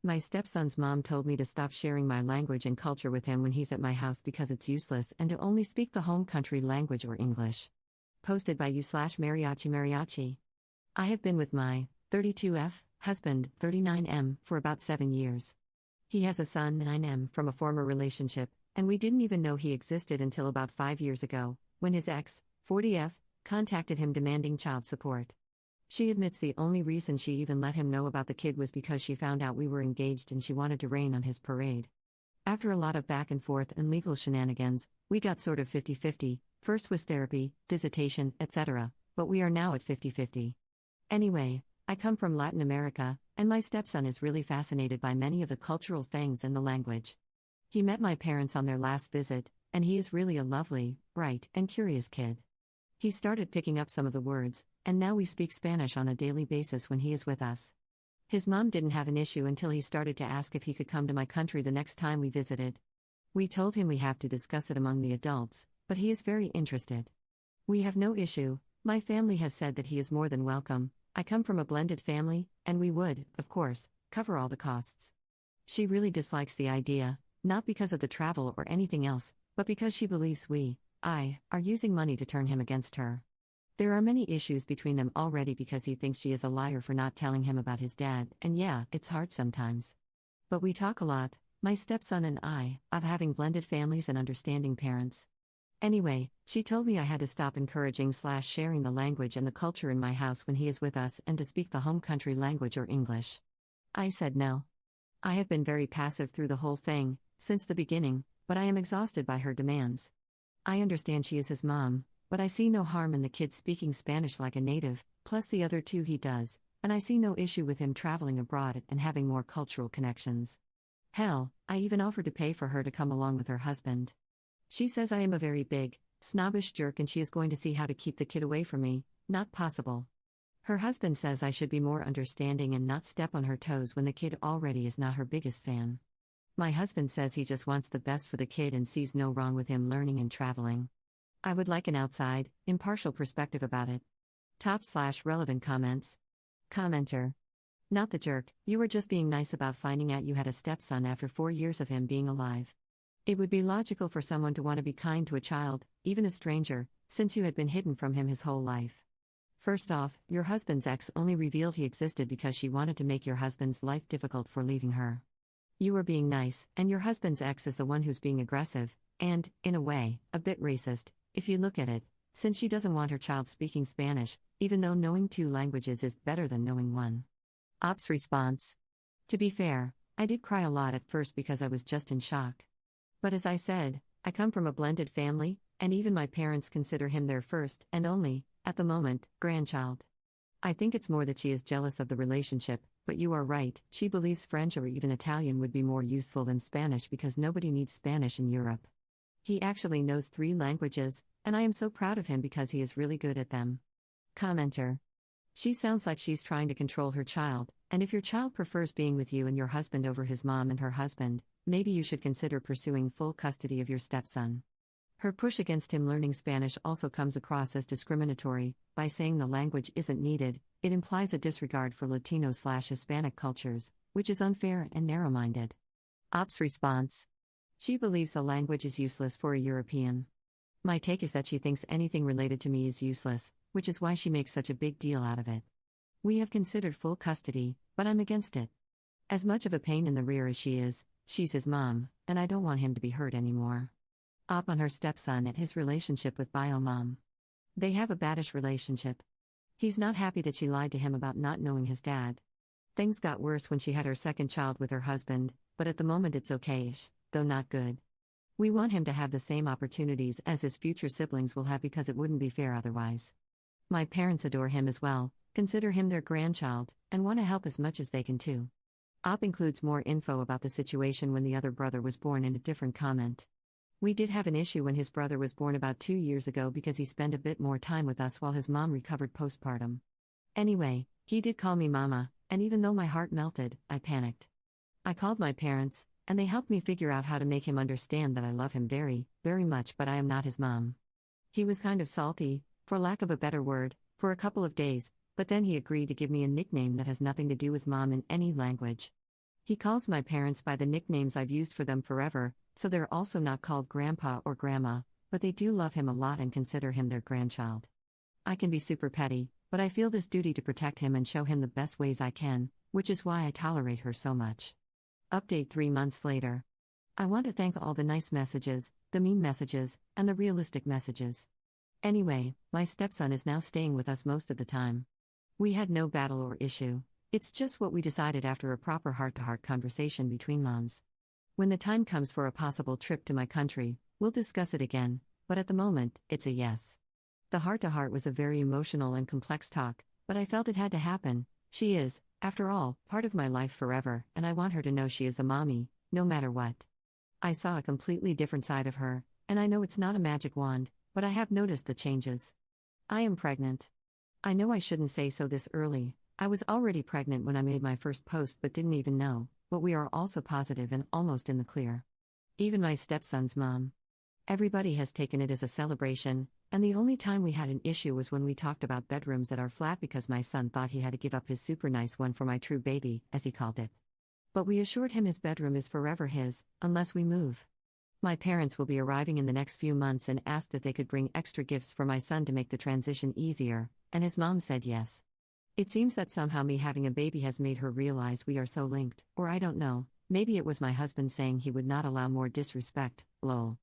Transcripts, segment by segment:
My stepson's mom told me to stop sharing my language and culture with him when he's at my house because it's useless and to only speak the home country language or English. Posted by you/mariachi. I have been with my 32F husband, 39M, for about 7 years. He has a son, 9M, from a former relationship, and we didn't even know he existed until about 5 years ago, when his ex, 40F, contacted him demanding child support. She admits the only reason she even let him know about the kid was because she found out we were engaged and she wanted to rain on his parade. After a lot of back and forth and legal shenanigans, we got sort of 50-50, first was therapy, dissertation, etc., but we are now at 50-50. Anyway, I come from Latin America, and my stepson is really fascinated by many of the cultural things and the language. He met my parents on their last visit, and he is really a lovely, bright, and curious kid. He started picking up some of the words, and now we speak Spanish on a daily basis when he is with us. His mom didn't have an issue until he started to ask if he could come to my country the next time we visited. We told him we have to discuss it among the adults, but he is very interested. We have no issue. My family has said that he is more than welcome. I come from a blended family, and we would, of course, cover all the costs. She really dislikes the idea, not because of the travel or anything else, but because she believes are using money to turn him against her. There are many issues between them already because he thinks she is a liar for not telling him about his dad, and yeah, it's hard sometimes. But we talk a lot, my stepson and I, of having blended families and understanding parents. Anyway, she told me I had to stop encouraging/sharing the language and the culture in my house when he is with us and to speak the home country language or English. I said no. I have been very passive through the whole thing, since the beginning, but I am exhausted by her demands. I understand she is his mom, but I see no harm in the kid speaking Spanish like a native, plus the other two he does, and I see no issue with him traveling abroad and having more cultural connections. Hell, I even offered to pay for her to come along with her husband. She says I am a very big, snobbish jerk and she is going to see how to keep the kid away from me. Not possible. Her husband says I should be more understanding and not step on her toes when the kid already is not her biggest fan. My husband says he just wants the best for the kid and sees no wrong with him learning and traveling. I would like an outside, impartial perspective about it. Top/relevant comments. Commenter. Not the jerk, you were just being nice about finding out you had a stepson after 4 years of him being alive. It would be logical for someone to want to be kind to a child, even a stranger, since you had been hidden from him his whole life. First off, your husband's ex only revealed he existed because she wanted to make your husband's life difficult for leaving her. You were being nice, and your husband's ex is the one who's being aggressive, and, in a way, a bit racist, if you look at it, since she doesn't want her child speaking Spanish, even though knowing 2 languages is better than knowing 1. Ops response. To be fair, I did cry a lot at first because I was just in shock. But as I said, I come from a blended family, and even my parents consider him their first, and only, at the moment, grandchild. I think it's more that she is jealous of the relationship, but you are right, she believes French or even Italian would be more useful than Spanish because nobody needs Spanish in Europe. He actually knows 3 languages, and I am so proud of him because he is really good at them. Commenter. She sounds like she's trying to control her child, and if your child prefers being with you and your husband over his mom and her husband, maybe you should consider pursuing full custody of your stepson. Her push against him learning Spanish also comes across as discriminatory. By saying the language isn't needed, it implies a disregard for Latino/Hispanic cultures, which is unfair and narrow-minded. Ops response. She believes the language is useless for a European. My take is that she thinks anything related to me is useless, which is why she makes such a big deal out of it. We have considered full custody, but I'm against it. As much of a pain in the rear as she is, she's his mom, and I don't want him to be hurt anymore. Op on her stepson and his relationship with bio-mom. They have a baddish relationship. He's not happy that she lied to him about not knowing his dad. Things got worse when she had her second child with her husband, but at the moment it's okay-ish, though not good. We want him to have the same opportunities as his future siblings will have because it wouldn't be fair otherwise. My parents adore him as well, consider him their grandchild, and want to help as much as they can too. Op includes more info about the situation when the other brother was born in a different comment. We did have an issue when his brother was born about 2 years ago because he spent a bit more time with us while his mom recovered postpartum. Anyway, he did call me mama, and even though my heart melted, I panicked. I called my parents, and they helped me figure out how to make him understand that I love him very, very much, but I am not his mom. He was kind of salty, for lack of a better word, for a couple of days, but then he agreed to give me a nickname that has nothing to do with mom in any language. He calls my parents by the nicknames I've used for them forever, so they're also not called Grandpa or Grandma, but they do love him a lot and consider him their grandchild. I can be super petty, but I feel this duty to protect him and show him the best ways I can, which is why I tolerate her so much. Update 3 months later. I want to thank all the nice messages, the mean messages, and the realistic messages. Anyway, my stepson is now staying with us most of the time. We had no battle or issue. It's just what we decided after a proper heart-to-heart conversation between moms. When the time comes for a possible trip to my country, we'll discuss it again, but at the moment, it's a yes. The heart-to-heart was a very emotional and complex talk, but I felt it had to happen. She is, after all, part of my life forever, and I want her to know she is the mommy, no matter what. I saw a completely different side of her, and I know it's not a magic wand, but I have noticed the changes. I am pregnant. I know I shouldn't say so this early. I was already pregnant when I made my first post but didn't even know, but we are also positive and almost in the clear. Even my stepson's mom. Everybody has taken it as a celebration, and the only time we had an issue was when we talked about bedrooms at our flat because my son thought he had to give up his super nice one for my true baby, as he called it. But we assured him his bedroom is forever his, unless we move. My parents will be arriving in the next few months and asked if they could bring extra gifts for my son to make the transition easier, and his mom said yes. It seems that somehow me having a baby has made her realize we are so linked, or I don't know, maybe it was my husband saying he would not allow more disrespect, lol.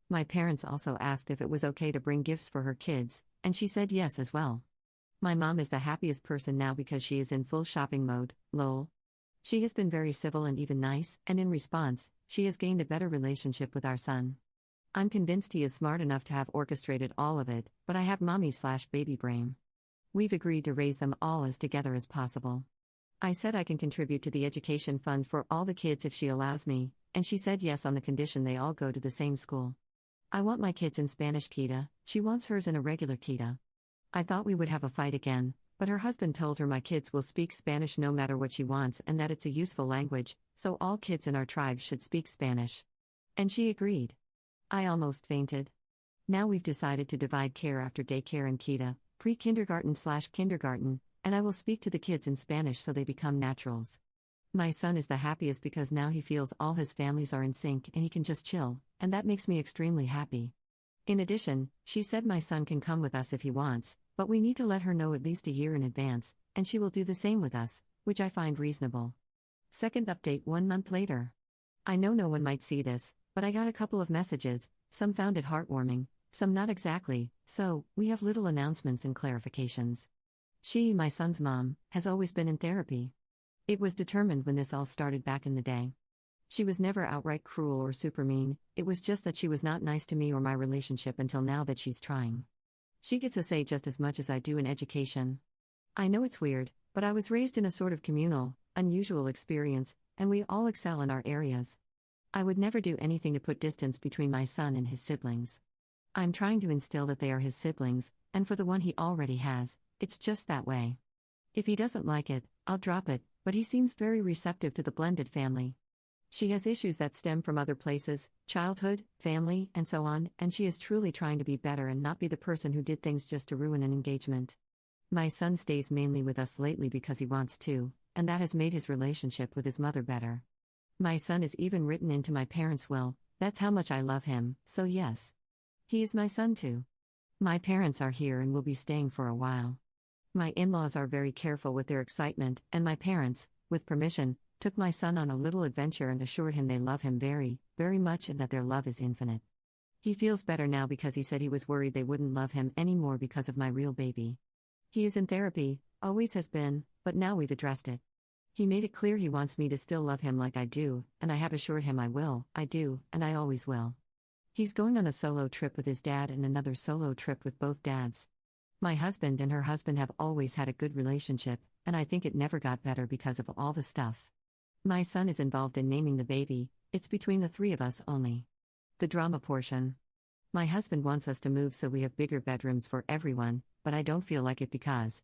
My parents also asked if it was okay to bring gifts for her kids, and she said yes as well. My mom is the happiest person now because she is in full shopping mode, lol. She has been very civil and even nice, and in response, she has gained a better relationship with our son. I'm convinced he is smart enough to have orchestrated all of it, but I have mommy/baby brain. We've agreed to raise them all as together as possible. I said I can contribute to the education fund for all the kids if she allows me, and she said yes on the condition they all go to the same school. I want my kids in Spanish Kita, she wants hers in a regular Kita. I thought we would have a fight again, but her husband told her my kids will speak Spanish no matter what she wants and that it's a useful language, so all kids in our tribe should speak Spanish. And she agreed. I almost fainted. Now we've decided to divide care after daycare and Kita, pre-kindergarten/kindergarten, and I will speak to the kids in Spanish so they become naturals. My son is the happiest because now he feels all his families are in sync and he can just chill, and that makes me extremely happy. In addition, she said my son can come with us if he wants, but we need to let her know at least a year in advance, and she will do the same with us, which I find reasonable. Second update 1 month later. I know no one might see this, but I got a couple of messages, some found it heartwarming, some not exactly, so we have little announcements and clarifications. She, my son's mom, has always been in therapy. It was determined when this all started back in the day. She was never outright cruel or super mean, it was just that she was not nice to me or my relationship until now that she's trying. She gets a say just as much as I do in education. I know it's weird, but I was raised in a sort of communal, unusual experience, and we all excel in our areas. I would never do anything to put distance between my son and his siblings. I'm trying to instill that they are his siblings, and for the one he already has, it's just that way. If he doesn't like it, I'll drop it, but he seems very receptive to the blended family. She has issues that stem from other places, childhood, family, and so on, and she is truly trying to be better and not be the person who did things just to ruin an engagement. My son stays mainly with us lately because he wants to, and that has made his relationship with his mother better. My son is even written into my parents' will, that's how much I love him, so yes. He is my son too. My parents are here and will be staying for a while. My in-laws are very careful with their excitement, and my parents, with permission, took my son on a little adventure and assured him they love him very, very much and that their love is infinite. He feels better now because he said he was worried they wouldn't love him anymore because of my real baby. He is in therapy, always has been, but now we've addressed it. He made it clear he wants me to still love him like I do, and I have assured him I do, and I always will. He's going on a solo trip with his dad and another solo trip with both dads. My husband and her husband have always had a good relationship, and I think it never got better because of all the stuff. My son is involved in naming the baby, it's between the three of us only. The drama portion. My husband wants us to move so we have bigger bedrooms for everyone, but I don't feel like it because,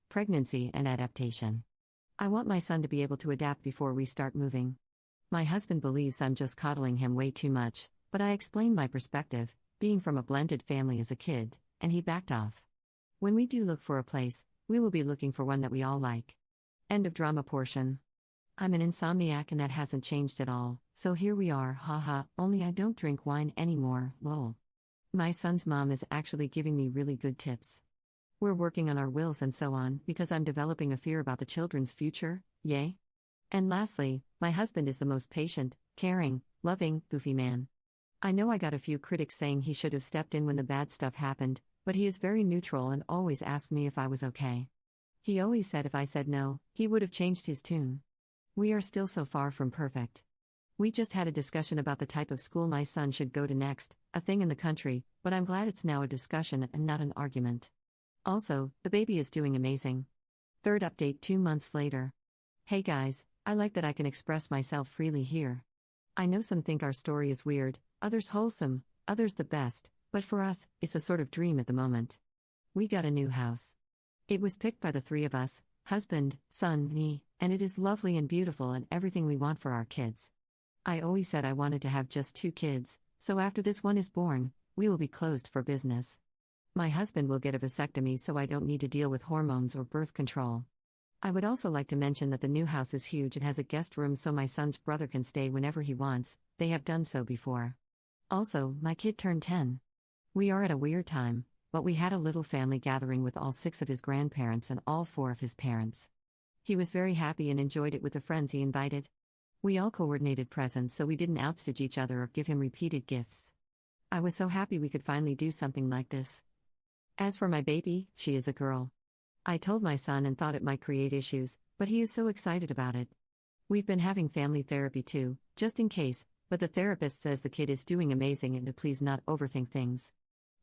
pregnancy and adaptation. I want my son to be able to adapt before we start moving. My husband believes I'm just coddling him way too much, but I explained my perspective, being from a blended family as a kid, and he backed off. When we do look for a place, we will be looking for one that we all like. End of drama portion. I'm an insomniac and that hasn't changed at all, so here we are, haha, only I don't drink wine anymore, lol. My son's mom is actually giving me really good tips. We're working on our wills and so on because I'm developing a fear about the children's future, yay. And lastly, my husband is the most patient, caring, loving, goofy man. I know I got a few critics saying he should have stepped in when the bad stuff happened, but he is very neutral and always asked me if I was okay. He always said if I said no, he would have changed his tune. We are still so far from perfect. We just had a discussion about the type of school my son should go to next, a thing in the country, but I'm glad it's now a discussion and not an argument. Also, the baby is doing amazing. Third update 2 months later. Hey guys, I like that I can express myself freely here. I know some think our story is weird, others wholesome, others the best, but for us, it's a sort of dream at the moment. We got a new house. It was picked by the three of us, husband, son, me, and it is lovely and beautiful and everything we want for our kids. I always said I wanted to have just 2 kids, so after this one is born, we will be closed for business. My husband will get a vasectomy so I don't need to deal with hormones or birth control. I would also like to mention that the new house is huge and has a guest room so my son's brother can stay whenever he wants, they have done so before. Also, my kid turned 10. We are at a weird time, but we had a little family gathering with all 6 of his grandparents and all 4 of his parents. He was very happy and enjoyed it with the friends he invited. We all coordinated presents so we didn't outstage each other or give him repeated gifts. I was so happy we could finally do something like this. As for my baby, she is a girl. I told my son and thought it might create issues, but he is so excited about it. We've been having family therapy too, just in case, but the therapist says the kid is doing amazing and to please not overthink things.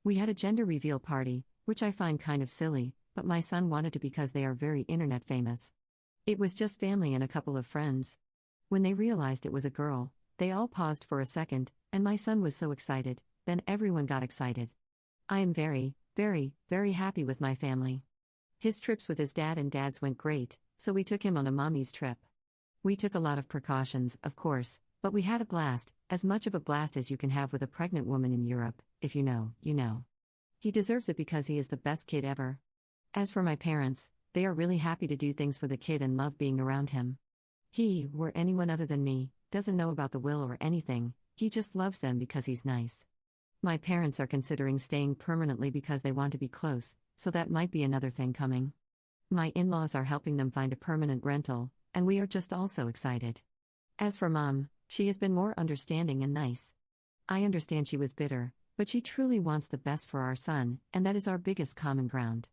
We had a gender reveal party, which I find kind of silly, but my son wanted to because they are very internet famous. It was just family and a couple of friends. When they realized it was a girl, they all paused for a second, and my son was so excited, then everyone got excited. I am very, very, very happy with my family. His trips with his dad and dad's went great, so we took him on a mommy's trip. We took a lot of precautions, of course, but we had a blast, as much of a blast as you can have with a pregnant woman in Europe, if you know, you know. He deserves it because he is the best kid ever. As for my parents, they are really happy to do things for the kid and love being around him. He, or anyone other than me, doesn't know about the will or anything, he just loves them because he's nice. My parents are considering staying permanently because they want to be close, so that might be another thing coming. My in-laws are helping them find a permanent rental, and we are just all so excited. As for Mom, she has been more understanding and nice. I understand she was bitter, but she truly wants the best for our son, and that is our biggest common ground.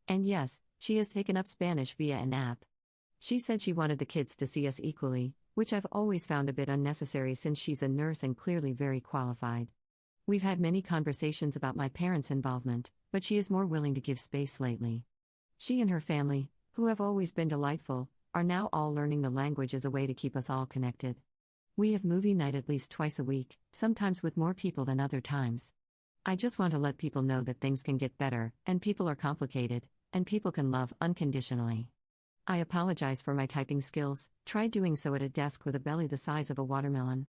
And yes, she has taken up Spanish via an app. She said she wanted the kids to see us equally, which I've always found a bit unnecessary since she's a nurse and clearly very qualified. We've had many conversations about my parents' involvement, but she is more willing to give space lately. She and her family, who have always been delightful, are now all learning the language as a way to keep us all connected. We have movie night at least twice a week, sometimes with more people than other times. I just want to let people know that things can get better, and people are complicated, and people can love unconditionally. I apologize for my typing skills, tried doing so at a desk with a belly the size of a watermelon.